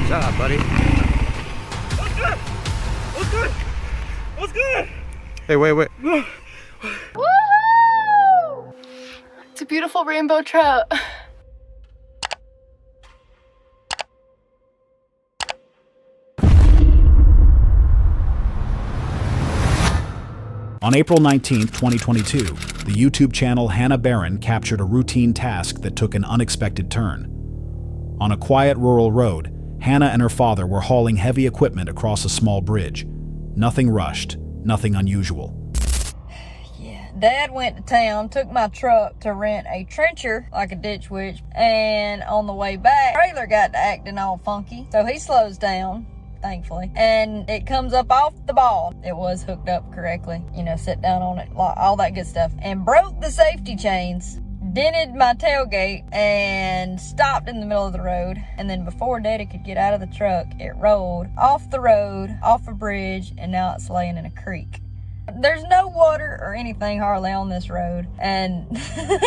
Shut up, buddy. What's good? What's good? What's good? Hey, wait. Woohoo! It's a beautiful rainbow trout. On April 19, 2022, the YouTube channel Hannah Barron captured a routine task that took an unexpected turn. On a quiet rural road, Hannah and her father were hauling heavy equipment across a small bridge. Nothing rushed, nothing unusual. Dad went to town, took my truck to rent a trencher, like a ditch witch, and on the way back, the trailer got to acting all funky, so he slows down, thankfully, and it comes up off the ball. It was hooked up correctly, sit down on it, all that good stuff, and broke the safety chains, dented my tailgate, and stopped in the middle of the road. And then before Daddy could get out of the truck, it rolled off the road, off a bridge, and now it's laying in a creek. There's no water or anything hardly on this road, and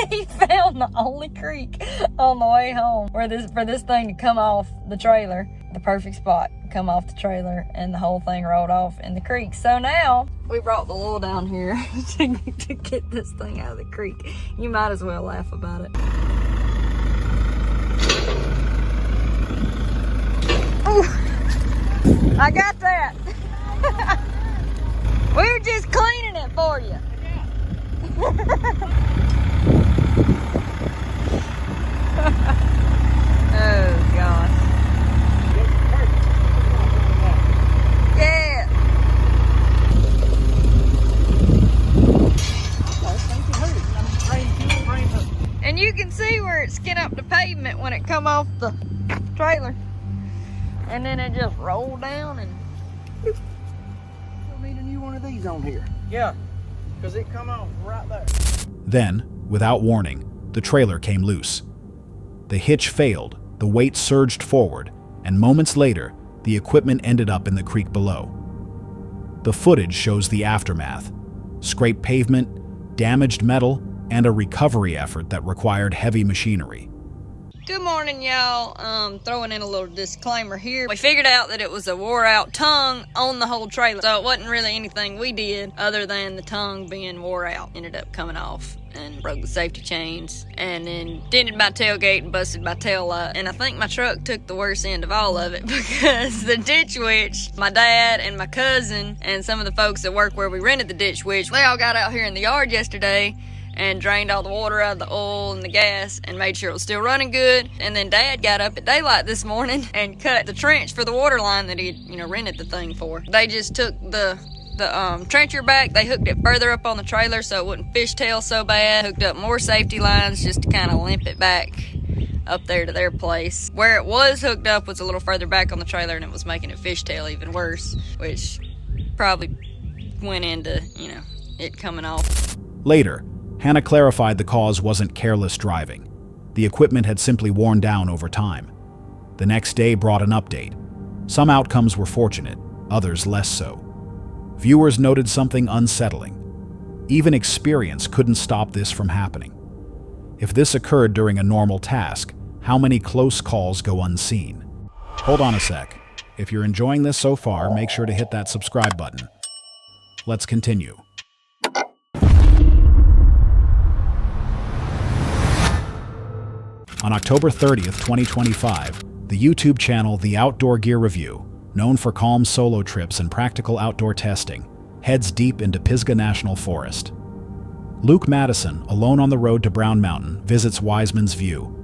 he found the only creek on the way home for this thing to come off the trailer, the perfect spot, come off the trailer, and the whole thing rolled off in the creek. So now we brought the Lil down here to get this thing out of the creek. You might as well laugh about it. Ooh, I got that. We were just cleaning it for you. Oh, gosh. Yeah. And you can see where it skid up the pavement when it come off the trailer. And then it just rolled down and... Need a new one of these on here. Yeah, because it come off right there. Then, without warning, the trailer came loose. The hitch failed, the weight surged forward, and moments later, the equipment ended up in the creek below. The footage shows the aftermath: scraped pavement, damaged metal, and a recovery effort that required heavy machinery. Good morning, y'all. Throwing in a little disclaimer here. We figured out that it was a wore-out tongue on the whole trailer, so it wasn't really anything we did other than the tongue being wore out. Ended up coming off and broke the safety chains, and then dented my tailgate and busted my tail light. And I think my truck took the worst end of all of it, because the ditch witch, my dad and my cousin and some of the folks that work where we rented the ditch witch, they all got out here in the yard yesterday and drained all the water out of the oil and the gas and made sure it was still running good. And then Dad got up at daylight this morning and cut the trench for the water line that he'd, rented the thing for. They just took the trencher back, they hooked it further up on the trailer so it wouldn't fishtail so bad, hooked up more safety lines just to kind of limp it back up there to their place. Where it was hooked up was a little further back on the trailer, and it was making it fishtail even worse, which probably went into, it coming off. Later, Hannah clarified the cause wasn't careless driving. The equipment had simply worn down over time. The next day brought an update. Some outcomes were fortunate, others less so. Viewers noted something unsettling. Even experience couldn't stop this from happening. If this occurred during a normal task, how many close calls go unseen? Hold on a sec. If you're enjoying this so far, make sure to hit that subscribe button. Let's continue. On October 30th, 2025, the YouTube channel The Outdoor Gear Review, known for calm solo trips and practical outdoor testing, heads deep into Pisgah National Forest. Luke Madison, alone on the road to Brown Mountain, visits Wiseman's View,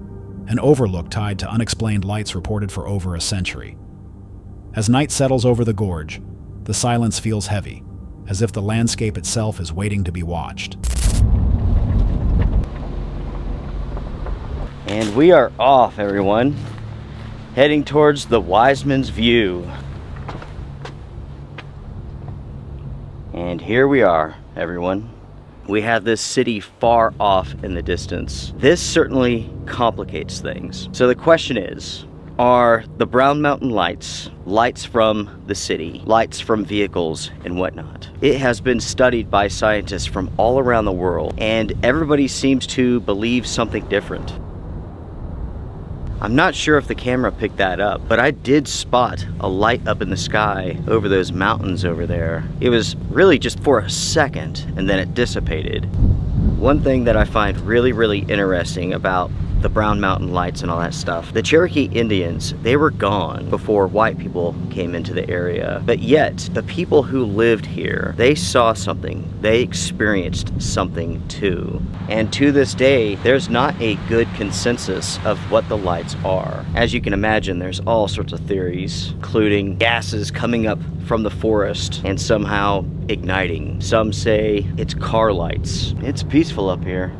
an overlook tied to unexplained lights reported for over a century. As night settles over the gorge, the silence feels heavy, as if the landscape itself is waiting to be watched. And we are off, everyone, heading towards the Wiseman's View. And here we are, everyone. We have this city far off in the distance. This certainly complicates things. So the question is, are the Brown Mountain lights lights from the city, lights from vehicles and whatnot? It has been studied by scientists from all around the world, and everybody seems to believe something different. I'm not sure if the camera picked that up, but I did spot a light up in the sky over those mountains over there. It was really just for a second, and then it dissipated. One thing that I find really, really interesting about the Brown Mountain Lights and all that stuff, the Cherokee Indians, they were gone before white people came into the area. But yet, the people who lived here, they saw something. They experienced something too. And to this day, there's not a good consensus of what the lights are. As you can imagine, there's all sorts of theories, including gases coming up from the forest and somehow igniting. Some say it's car lights. It's peaceful up here,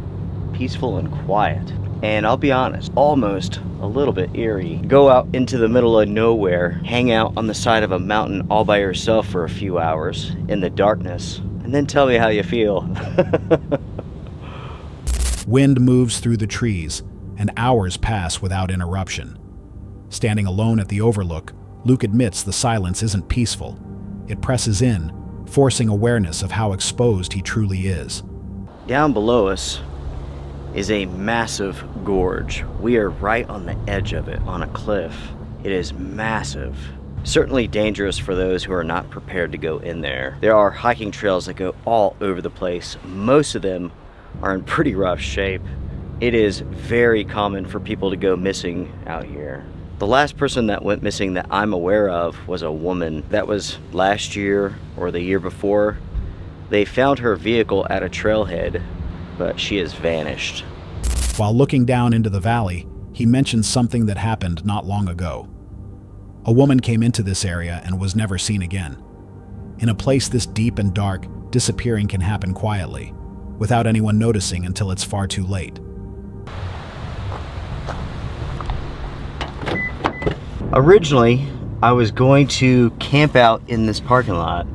peaceful and quiet. And I'll be honest, almost a little bit eerie. Go out into the middle of nowhere, hang out on the side of a mountain all by yourself for a few hours in the darkness, and then tell me how you feel. Wind moves through the trees, and hours pass without interruption. Standing alone at the overlook, Luke admits the silence isn't peaceful. It presses in, forcing awareness of how exposed he truly is. Down below us is a massive gorge. We are right on the edge of it, on a cliff. It is massive. Certainly dangerous for those who are not prepared to go in there. There are hiking trails that go all over the place. Most of them are in pretty rough shape. It is very common for people to go missing out here. The last person that went missing that I'm aware of was a woman. That was last year or the year before. They found her vehicle at a trailhead, but she has vanished. While looking down into the valley, he mentions something that happened not long ago. A woman came into this area and was never seen again. In a place this deep and dark, disappearing can happen quietly, without anyone noticing until it's far too late. Originally, I was going to camp out in this parking lot,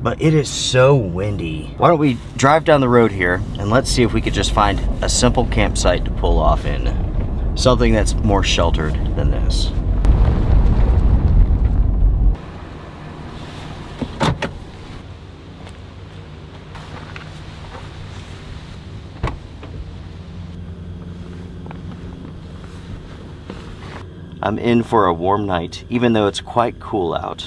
but it is so windy. Why don't we drive down the road here and let's see if we could just find a simple campsite to pull off in. Something that's more sheltered than this. I'm in for a warm night, even though it's quite cool out.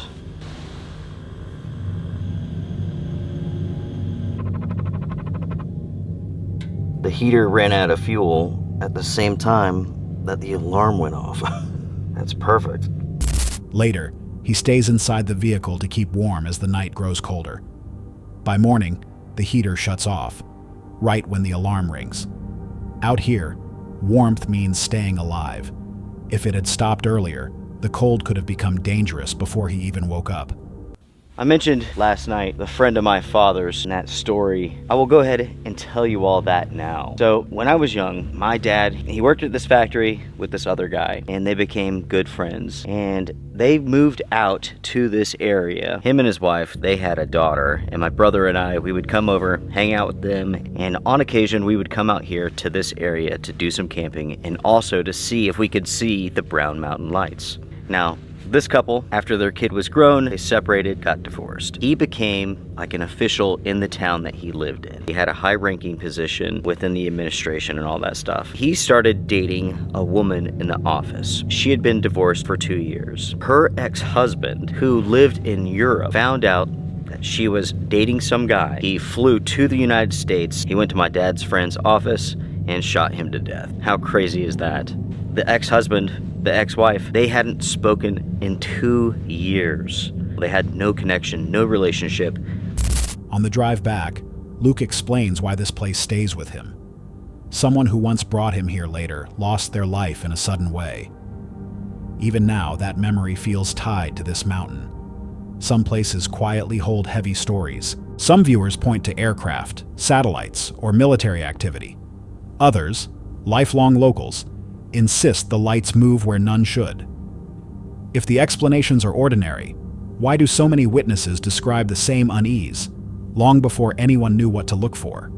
The heater ran out of fuel at the same time that the alarm went off. That's perfect. Later, he stays inside the vehicle to keep warm as the night grows colder. By morning, the heater shuts off, right when the alarm rings. Out here, warmth means staying alive. If it had stopped earlier, the cold could have become dangerous before he even woke up. I mentioned last night the friend of my father's in that story. I will go ahead and tell you all that now. So when I was young, my dad, he worked at this factory with this other guy, and they became good friends. And they moved out to this area. Him and his wife, they had a daughter, and my brother and I, we would come over, hang out with them, and on occasion we would come out here to this area to do some camping and also to see if we could see the Brown Mountain Lights. Now, this couple, after their kid was grown, they separated, got divorced. He became like an official in the town that he lived in. He had a high-ranking position within the administration and all that stuff. He started dating a woman in the office. She had been divorced for 2 years. Her ex-husband, who lived in Europe, found out that she was dating some guy. He flew to the United States. He went to my dad's friend's office and shot him to death. How crazy is that? The ex-husband, the ex-wife, they hadn't spoken in 2 years. They had no connection, no relationship. On the drive back, Luke explains why this place stays with him. Someone who once brought him here later lost their life in a sudden way. Even now, that memory feels tied to this mountain. Some places quietly hold heavy stories. Some viewers point to aircraft, satellites, or military activity. Others, lifelong locals, insist the lights move where none should. If the explanations are ordinary, why do so many witnesses describe the same unease, long before anyone knew what to look for?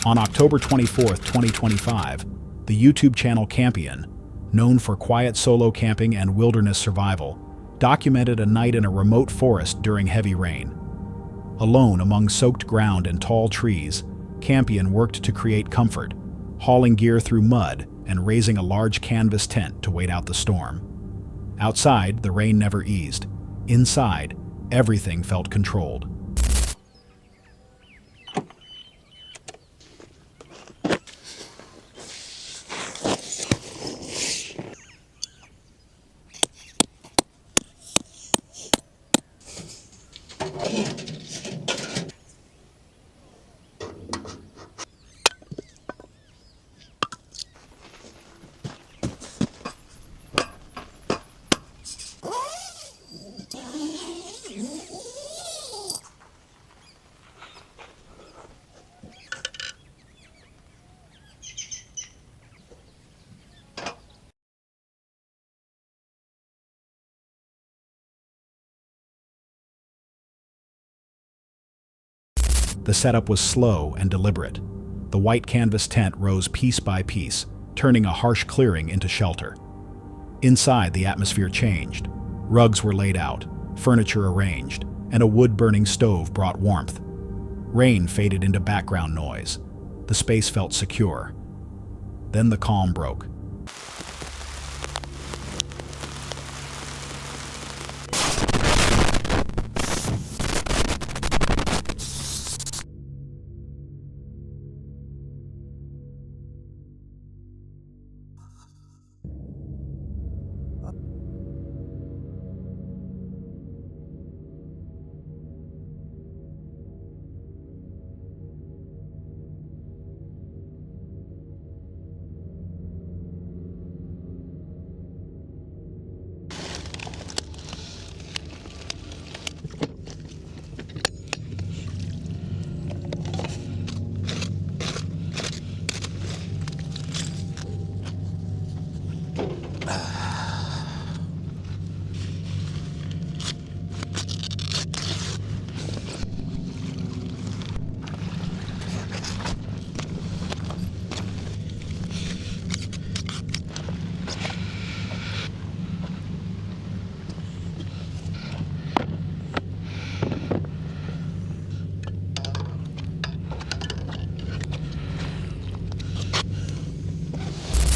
On October 24th, 2025, the YouTube channel Campfire, known for quiet solo camping and wilderness survival, documented a night in a remote forest during heavy rain. Alone among soaked ground and tall trees, Campion worked to create comfort, hauling gear through mud and raising a large canvas tent to wait out the storm. Outside, the rain never eased. Inside, everything felt controlled. The setup was slow and deliberate. The white canvas tent rose piece by piece, turning a harsh clearing into shelter. Inside, the atmosphere changed. Rugs were laid out, furniture arranged, and a wood-burning stove brought warmth. Rain faded into background noise. The space felt secure. Then the calm broke.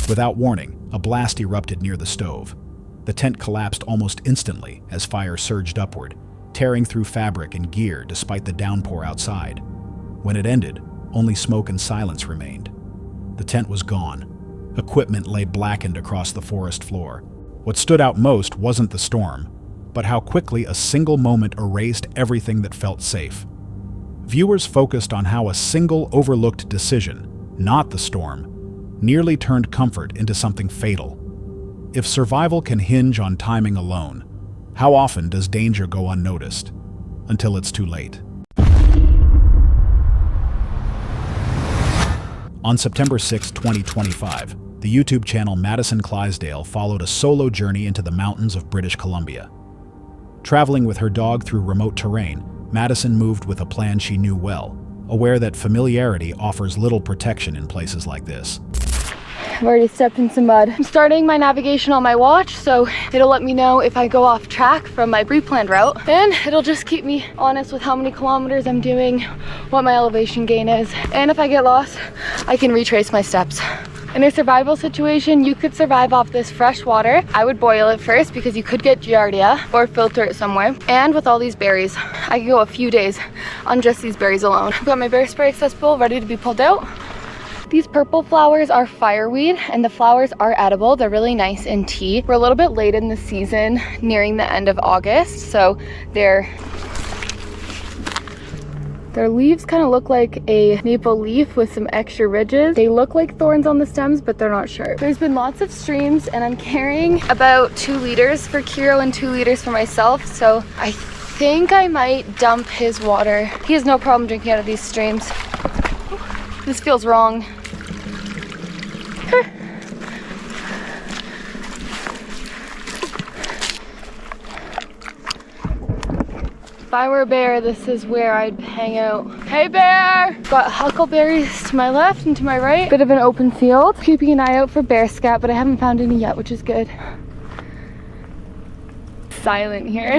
Without warning, a blast erupted near the stove. The tent collapsed almost instantly as fire surged upward, tearing through fabric and gear despite the downpour outside. When it ended, only smoke and silence remained. The tent was gone. Equipment lay blackened across the forest floor. What stood out most wasn't the storm, but how quickly a single moment erased everything that felt safe. Viewers focused on how a single overlooked decision, not the storm, nearly turned comfort into something fatal. If survival can hinge on timing alone, how often does danger go unnoticed? Until it's too late. On September 6, 2025, the YouTube channel Madison Clydesdale followed a solo journey into the mountains of British Columbia. Traveling with her dog through remote terrain, Madison moved with a plan she knew well, aware that familiarity offers little protection in places like this. I've already stepped in some mud. I'm starting my navigation on my watch, so it'll let me know if I go off track from my pre-planned route, and it'll just keep me honest with how many kilometers I'm doing, what my elevation gain is, and if I get lost, I can retrace my steps. In a survival situation, you could survive off this fresh water. I would boil it first because you could get giardia or filter it somewhere. And with all these berries, I could go a few days on just these berries alone. I've got my bear spray accessible, ready to be pulled out. These purple flowers are fireweed, and the flowers are edible. They're really nice in tea. We're a little bit late in the season, nearing the end of August, so their leaves kind of look like a maple leaf with some extra ridges. They look like thorns on the stems, but they're not sharp. There's been lots of streams, and I'm carrying about 2 liters for Kiro and 2 liters for myself, so I think I might dump his water. He has no problem drinking out of these streams. This feels wrong. If I were a bear, this is where I'd hang out. Hey bear! Got huckleberries to my left and to my right. Bit of an open field. Keeping an eye out for bear scat, but I haven't found any yet, which is good. Silent here.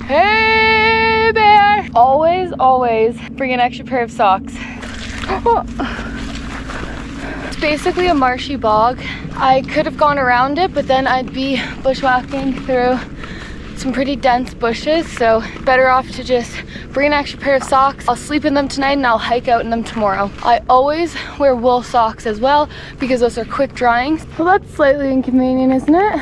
Hey bear! Always, always bring an extra pair of socks. It's basically a marshy bog. I could have gone around it, but then I'd be bushwhacking through some pretty dense bushes, so better off to just bring an extra pair of socks. I'll sleep in them tonight and I'll hike out in them tomorrow. I always wear wool socks as well because those are quick drying. Well, that's slightly inconvenient, isn't it?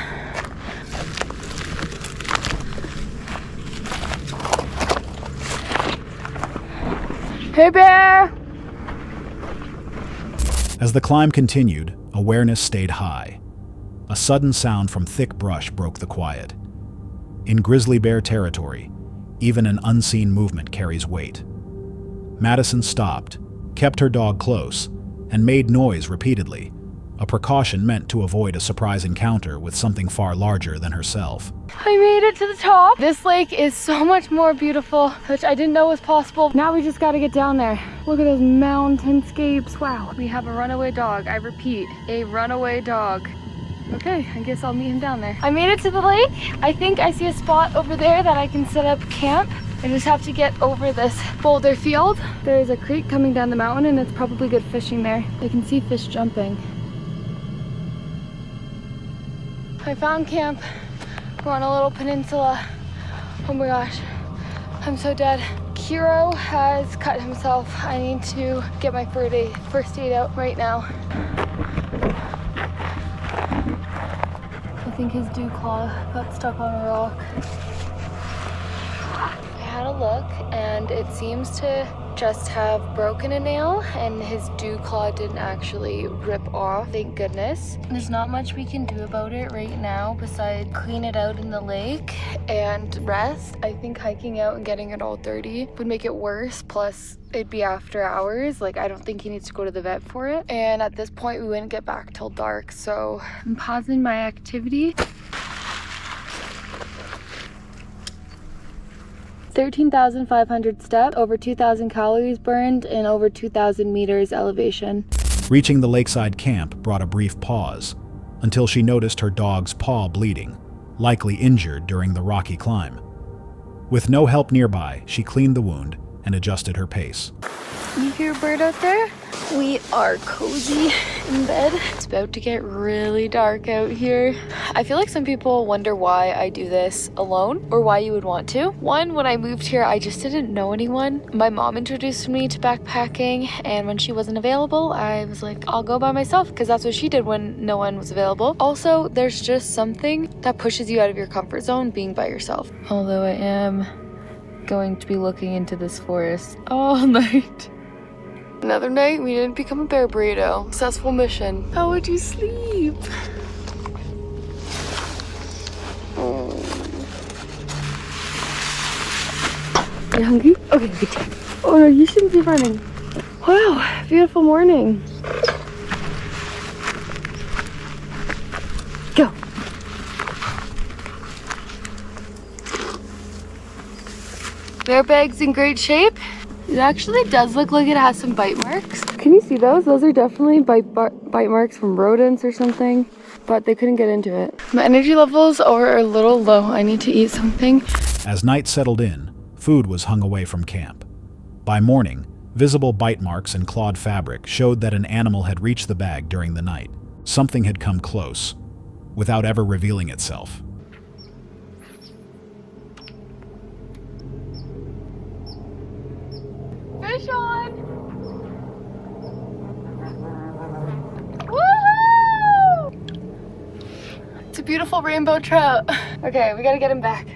Hey, bear! As the climb continued, awareness stayed high. A sudden sound from thick brush broke the quiet. In grizzly bear territory, even an unseen movement carries weight. Madison stopped, kept her dog close, and made noise repeatedly, a precaution meant to avoid a surprise encounter with something far larger than herself. I made it to the top. This lake is so much more beautiful, which I didn't know was possible. Now we just gotta get down there. Look at those mountainscapes. Wow. We have a runaway dog. I repeat, a runaway dog. Okay, I guess I'll meet him down there. I made it to the lake. I think I see a spot over there that I can set up camp. I just have to get over this boulder field. There's a creek coming down the mountain and it's probably good fishing there. I can see fish jumping. I found camp. We're on a little peninsula. Oh my gosh, I'm so dead. Kiro has cut himself. I need to get my first aid out right now. I think his dew claw got stuck on a rock. I had a look and it seems to just have broken a nail and his dew claw didn't actually rip off, thank goodness. There's not much we can do about it right now besides clean it out in the lake and rest. I think hiking out and getting it all dirty would make it worse, plus it'd be after hours. Like, I don't think he needs to go to the vet for it. And at this point, we wouldn't get back till dark, so I'm pausing my activity. 13,500 steps, over 2,000 calories burned, and over 2,000 meters elevation. Reaching the lakeside camp brought a brief pause, until she noticed her dog's paw bleeding, likely injured during the rocky climb. With no help nearby, she cleaned the wound and adjusted her pace. You hear a bird out there? We are cozy in bed. It's about to get really dark out here. I feel like some people wonder why I do this alone or why you would want to. One, when I moved here, I just didn't know anyone. My mom introduced me to backpacking, and when she wasn't available, I was like, I'll go by myself, because that's what she did when no one was available. Also, there's just something that pushes you out of your comfort zone being by yourself. Although I am going to be looking into this forest all night. Another night, we didn't become a bear burrito. Successful mission. How would you sleep? Oh. You hungry? Okay, good job. Oh no, you shouldn't be running. Wow, beautiful morning. Go. Bear bag's in great shape. It actually does look like it has some bite marks. Can you see those? Those are definitely bite marks from rodents or something, but they couldn't get into it. My energy levels are a little low. I need to eat something. As night settled in, food was hung away from camp. By morning, visible bite marks and clawed fabric showed that an animal had reached the bag during the night. Something had come close, without ever revealing itself. Fish on! Woohoo! It's a beautiful rainbow trout. Okay, we gotta get him back.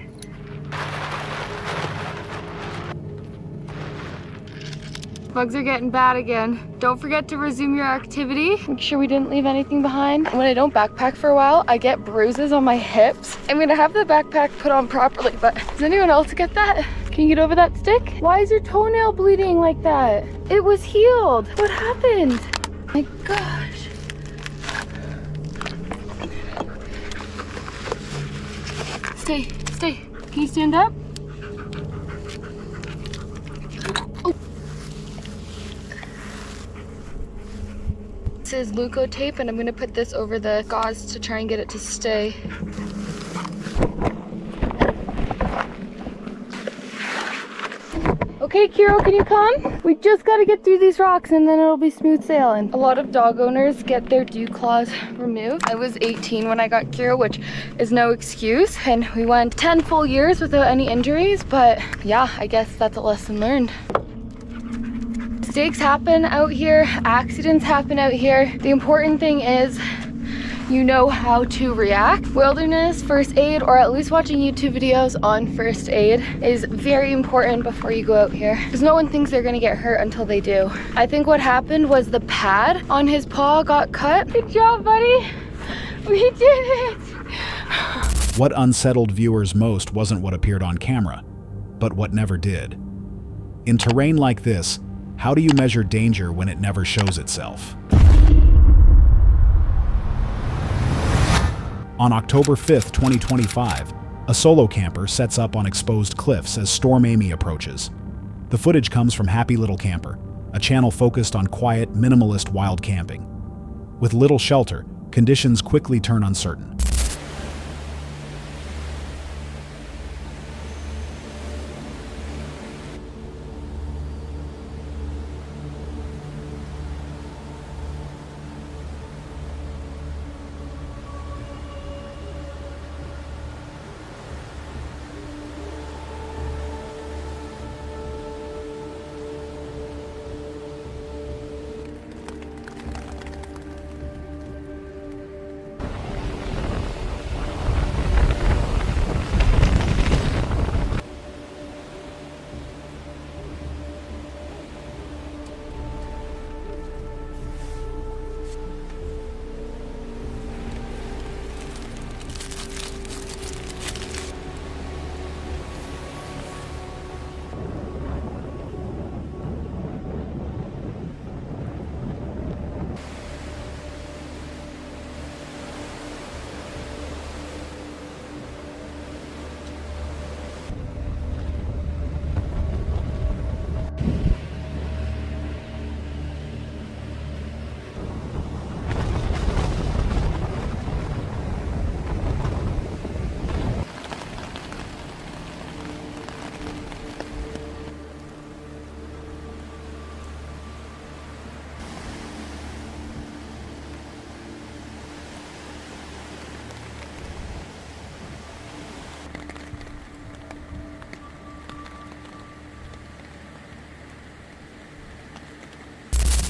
Bugs are getting bad again. Don't forget to resume your activity. Make sure we didn't leave anything behind. When I don't backpack for a while, I get bruises on my hips. I'm gonna have the backpack put on properly, but does anyone else get that? Can you get over that stick? Why is your toenail bleeding like that? It was healed. What happened? My gosh. Stay. Can you stand up? Oh. This is Leuco tape, and I'm gonna put this over the gauze to try and get it to stay. Okay, Hey Kiro, can you come? We just gotta get through these rocks and then it'll be smooth sailing. A lot of dog owners get their dew claws removed. I was 18 when I got Kiro, which is no excuse. And we went 10 full years without any injuries, but yeah, I guess that's a lesson learned. Mistakes happen out here, accidents happen out here. The important thing is you know how to react. Wilderness first aid, or at least watching YouTube videos on first aid, is very important before you go out here, because no one thinks they're gonna get hurt until they do. I think what happened was the pad on his paw got cut. Good job, buddy. We did it. What unsettled viewers most wasn't what appeared on camera, but what never did. In terrain like this, how do you measure danger when it never shows itself? On October 5th, 2025, a solo camper sets up on exposed cliffs as Storm Amy approaches. The footage comes from Happy Little Camper, a channel focused on quiet, minimalist wild camping. With little shelter, conditions quickly turn uncertain.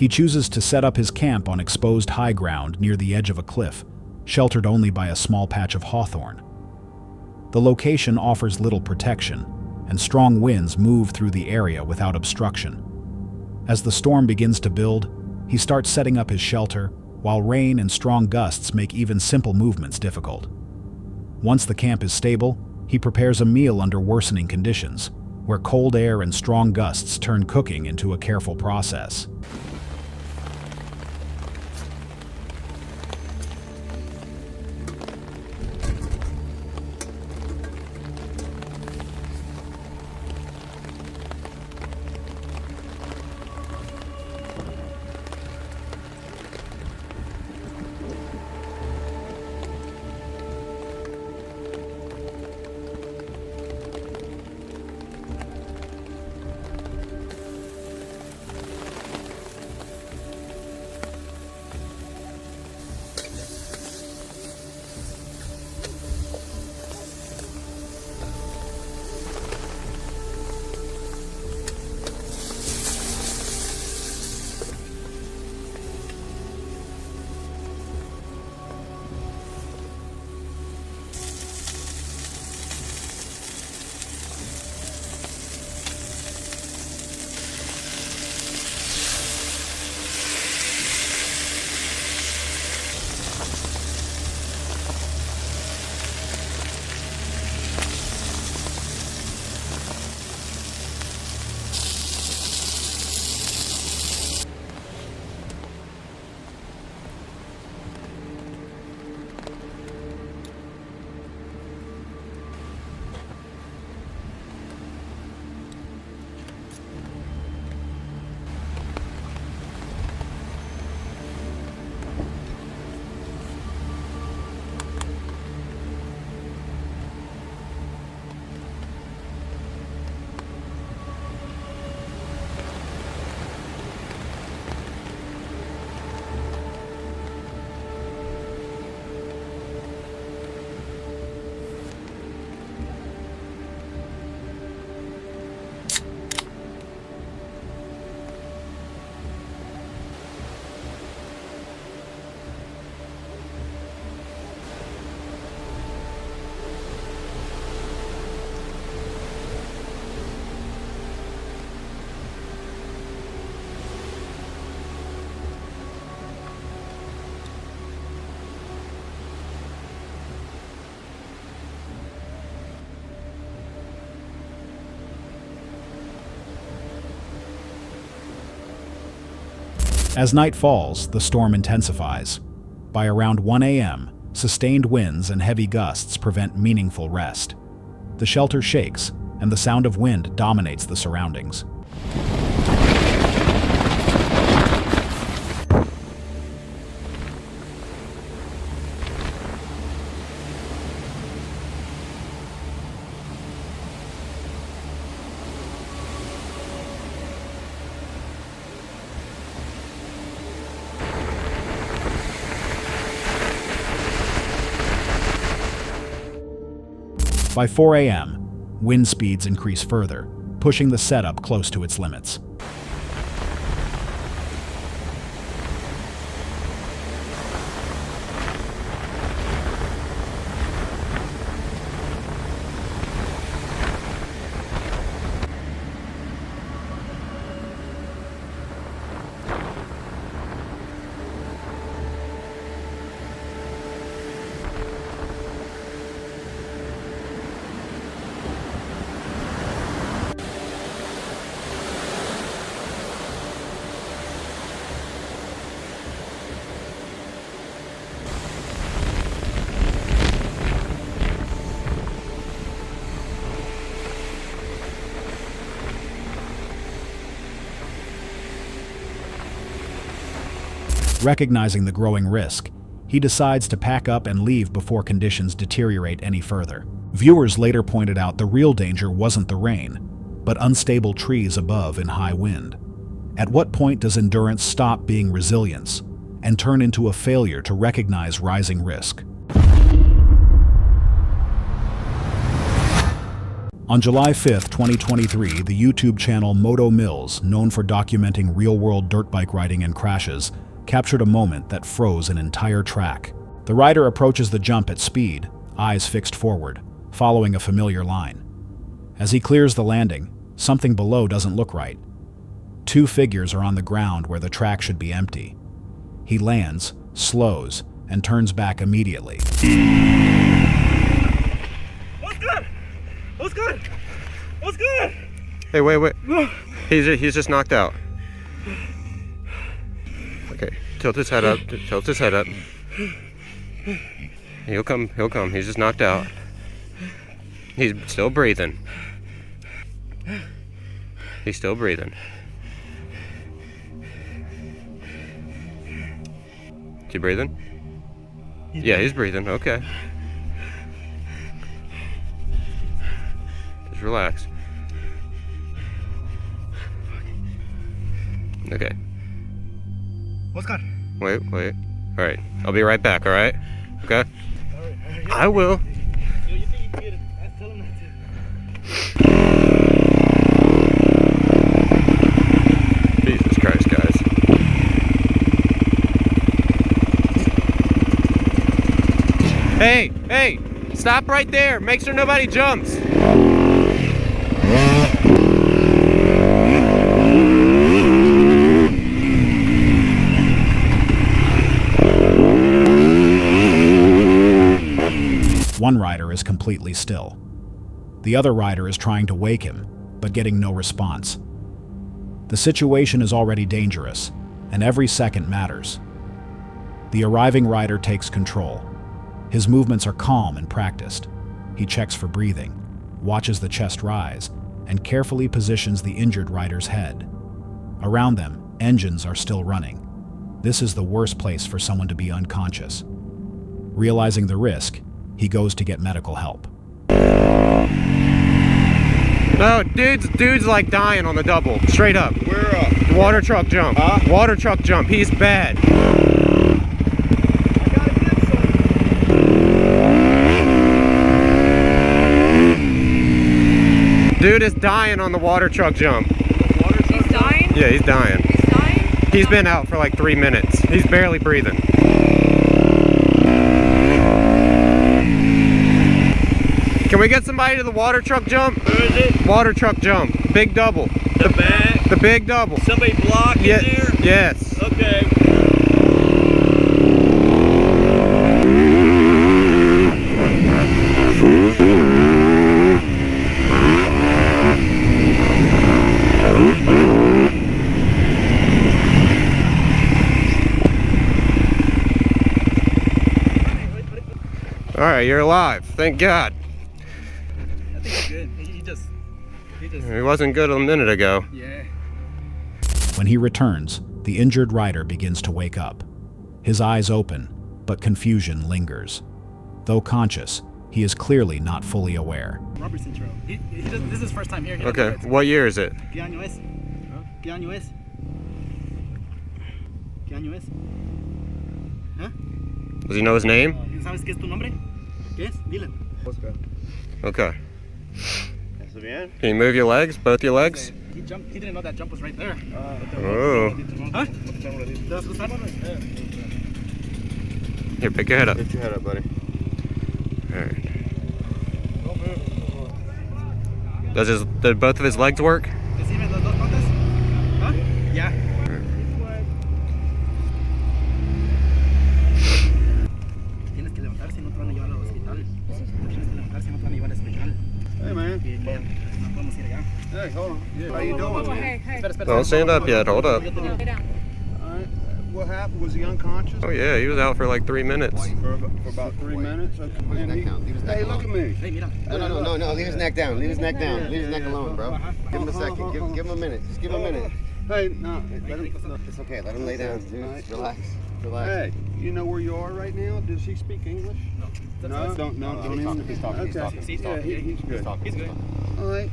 He chooses to set up his camp on exposed high ground near the edge of a cliff, sheltered only by a small patch of hawthorn. The location offers little protection, and strong winds move through the area without obstruction. As the storm begins to build, he starts setting up his shelter, while rain and strong gusts make even simple movements difficult. Once the camp is stable, he prepares a meal under worsening conditions, where cold air and strong gusts turn cooking into a careful process. As night falls, the storm intensifies. By around 1 a.m., sustained winds and heavy gusts prevent meaningful rest. The shelter shakes, and the sound of wind dominates the surroundings. By 4 a.m., wind speeds increase further, pushing the setup close to its limits. Recognizing the growing risk, he decides to pack up and leave before conditions deteriorate any further. Viewers later pointed out the real danger wasn't the rain, but unstable trees above in high wind. At what point does endurance stop being resilience and turn into a failure to recognize rising risk? On July 5, 2023, the YouTube channel Moto Mills, known for documenting real-world dirt bike riding and crashes, captured a moment that froze an entire track. The rider approaches the jump at speed, eyes fixed forward, following a familiar line. As he clears the landing, something below doesn't look right. Two figures are on the ground where the track should be empty. He lands, slows, and turns back immediately. What's good? What's good? What's good? Hey, wait. He's just knocked out. Okay, tilt his head up. He'll come. He's just knocked out. He's still breathing. Is he breathing? Yeah, he's breathing. Okay. Just relax. Okay. What's good? Wait. Alright, I'll be right back, alright? Okay? Alright. I will. Yo, you think you can get it? Tell him not to. Jesus Christ, guys. Hey! Stop right there! Make sure nobody jumps! One rider is completely still. The other rider is trying to wake him, but getting no response. The situation is already dangerous, and every second matters. The arriving rider takes control. His movements are calm and practiced. He checks for breathing, watches the chest rise, and carefully positions the injured rider's head. Around them, engines are still running. This is the worst place for someone to be unconscious. Realizing the risk, he goes to get medical help. No, dude's like dying on the double. Straight up. Where Water truck jump. Water truck jump. He's bad. I gotta get some. Dude is dying on the water truck jump. He's dying? Yeah, he's dying. He's dying? He's been out for like 3 minutes. He's barely breathing. Can we get somebody to the water truck jump? Where is it? Water truck jump. Big double. The back? The big double. Somebody blocking there? Yes. Okay. right, you're alive. Thank God. I think he's good. He wasn't good a minute ago. Yeah. When he returns, the injured rider begins to wake up. His eyes open, but confusion lingers. Though conscious, he is clearly not fully aware. Robert Central. This is his first time here. Okay, what year is it? ¿Qué año es? ¿Qué año es? ¿Qué año es? ¿Huh? Does he know his name? ¿Sabes qué es tu nombre? ¿Qué es? Dile. Okay. Can you move your legs? Both your legs? He jumped. He didn't know that jump was right there. Oh. Huh? ¿That's what's happening? Here, pick your head up. Get your head up, buddy. Alright. Did both of his legs work? ¿Te sirven las dos patas? Huh? Yeah. Tienes que levantarse y no te van a llevar al hospital. Tienes que levantarse y no te van a llevar al hospital. Hey, man. No podemos ir allá. Hey, hold on. How you doing, man? Espera. Don't stand up yet. Hold up. All right. What happened? Was he unconscious? Oh yeah, he was out for like 3 minutes. For about 3 minutes? Okay. Hey, look at me. Hey, mira. No. Leave his neck down. Leave his neck down. Leave his neck alone, bro. Give him a second. Give him a minute. Just give him a minute. Hey, no. It's okay. Let him lay down, dude. Relax. Hey, you know where you are right now? Does he speak English? No. Don't even. He's talking. He's good. He's good. All right.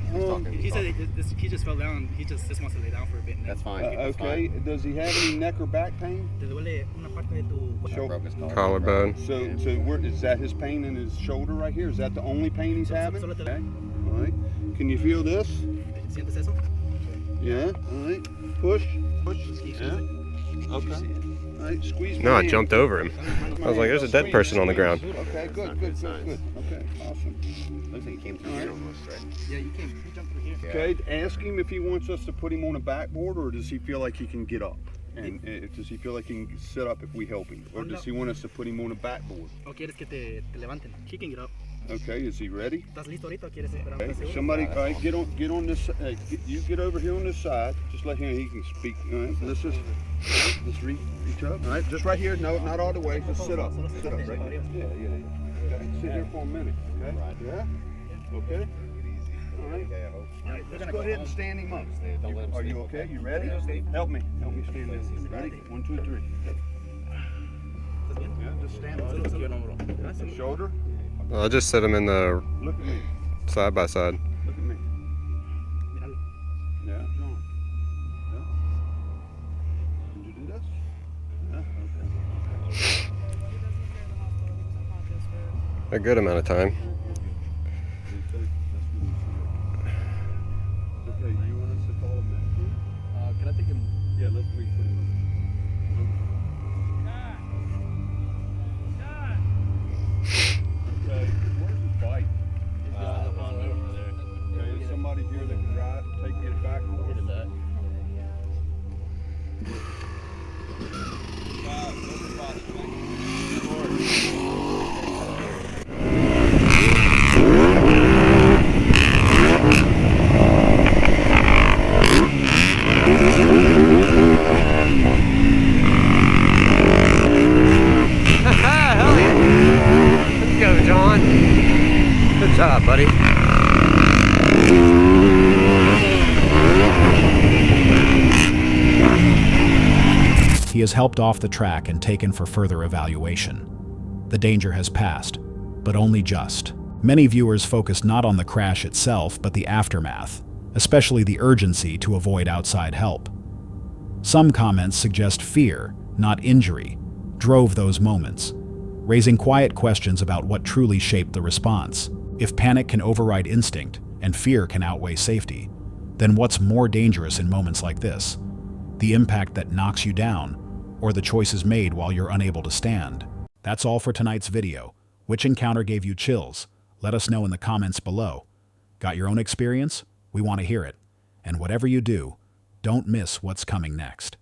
He said he just fell down. He just wants to lay down for a bit. That's fine. Okay. Does he have any neck or back pain? ¿Te duele una parte de tu Collarbone. So where is that? His pain in his shoulder right here? Is that the only pain he's having? Okay. All right. Can you feel this? ¿Sientes eso? Yeah. All right. Push. Yeah. Okay. All right. Squeeze. No, I jumped over him. I was like, there's a dead person on the ground. Okay. Good. Okay. Awesome. Looks like he came through here almost, right? Yeah, you jumped through here. Okay. Ask him if he wants us to put him on a backboard, or does he feel like he can get up? And does he feel like he can sit up if we help him, or does he want us to put him on a backboard? ¿O quieres que te levanten? He can get up. Okay. Is he ready? ¿Estás listo ahorita o quieres esperar? Okay. Somebody, all right, get on this. You get over here on this side. Just let him. He can speak. All right. Let's reach up. All right. Just right here. No, not all the way. Just sit up. Sit up. Right. Yeah. Okay. Sit here for a minute. Okay. Yeah. Okay. All right. Let's go ahead and stand him up. Are you okay? You ready? Help me stand him. Ready? 1, 2, 3. Yeah. Just stand up. Shoulder. I'll just sit him in the Look at me. side by side. Look at me. Yeah, John. Yeah. Did you do this? Yeah, okay. A good amount of time. Okay, you want us to call him back? Can I take him? Yeah, let's put him Okay, where's his bike? Okay, is somebody here that can drive, take it back? Let's go, John. Good job, buddy. He is helped off the track and taken for further evaluation. The danger has passed, but only just. Many viewers focus not on the crash itself, but the aftermath, especially the urgency to avoid outside help. Some comments suggest fear, not injury, drove those moments, raising quiet questions about what truly shaped the response. If panic can override instinct and fear can outweigh safety, then what's more dangerous in moments like this? The impact that knocks you down, or the choices made while you're unable to stand? That's all for tonight's video. Which encounter gave you chills? Let us know in the comments below. Got your own experience? We want to hear it. And whatever you do, don't miss what's coming next.